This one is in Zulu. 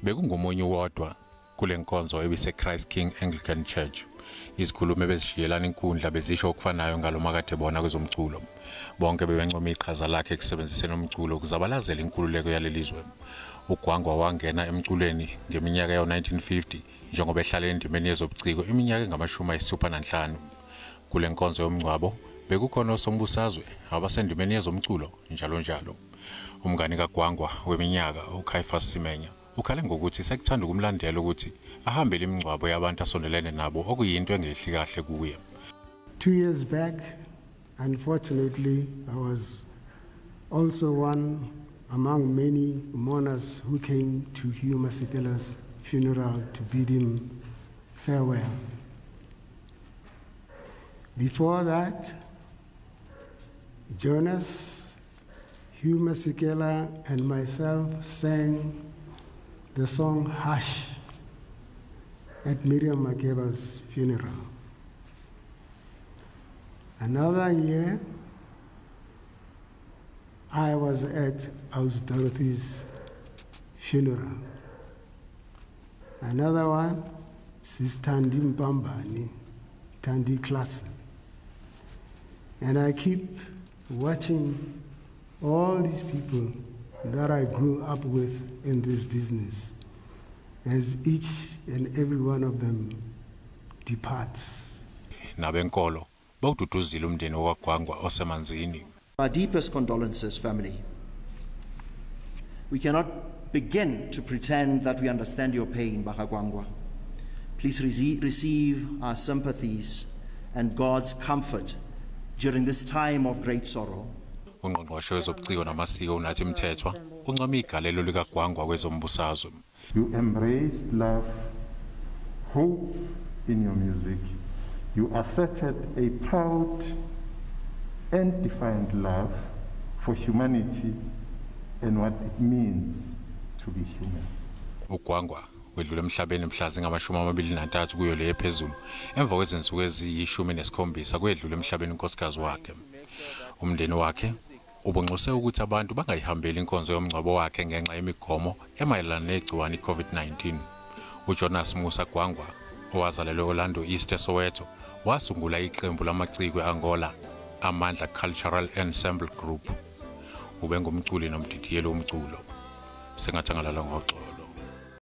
Bekungomunye wodwa kule nkonzo ebise Christ King Anglican Church. Izikhulume bezishiyelana inkundla bezisho okufanayo ngalomakade bona kwezomculo. Bonke bebencoma iqhaza lakhe ekusebenziseni umculo ukuzabalazela inkululeko yalelizwe. UGwangwa wangena emculweni ngeminyaka ya-1950 njengoba ehlala endimeni yezobuciko iminyaka engama-65. Kule nkonzo yomngcwabo bekukhona nosombusazwe abasendimeni yezomculo njalo njalo. Umngani kaGwangwa weminyaka uKayifas Simenya ukhale ngokuthi sekuthanda ukumlandela ukuthi ahambele imingcwabo yabantu asondelene nabo okuyinto engehli kahle kuye. 2 years back, unfortunately, I was also one among many mourners who came to Hugh Masekela's funeral to bid him farewell. Before that, Jonas, Hugh Masekela, and myself sang the song Hush at Miriam Makeba's funeral. Another year, I was at Aus Dorothy's funeral. Another one, Sis Tandi Mpambani, Tandi Klassen. And I keep watching all these people that I grew up with in this business as each and every one of them departs. Nabenkolo bawududuzile umndeni wakwaGwangwa osemanzini. Our deepest condolences, family. We cannot begin to pretend that we understand your pain, Gwangwa. Please receive our sympathies and God's comfort during this time of great sorrow. Ungqongqoshe wezobuciko namasiko uNathi Mthethwa uncoma igalelo likaGwangwa kwezombusazwe. You embraced love, hope in your music. You asserted a proud and defiant love for humanity and what it means to be human. UGwangwa wedlule emhlabeni mhla zingama-23 kuyo le ephezulu emva kwezinsuku eziyi-17 kwedlule emhlabeni unkosikazi wakhe. Umndeni wakhe ubunxuse ukuthi abantu bangayihambeli inkonzo yomngcwabo wakhe ngenxa yemigomo emayelana negciwane i-COVID-19. uJonas Musa Gwangwa owazalelwe Orlando East eSoweto wasungula iqembu lamaciko eAngola Amandla Cultural Ensemble Group. Ubengumculi nomdidiyelo womculo. Sengathangalala ngoxolo.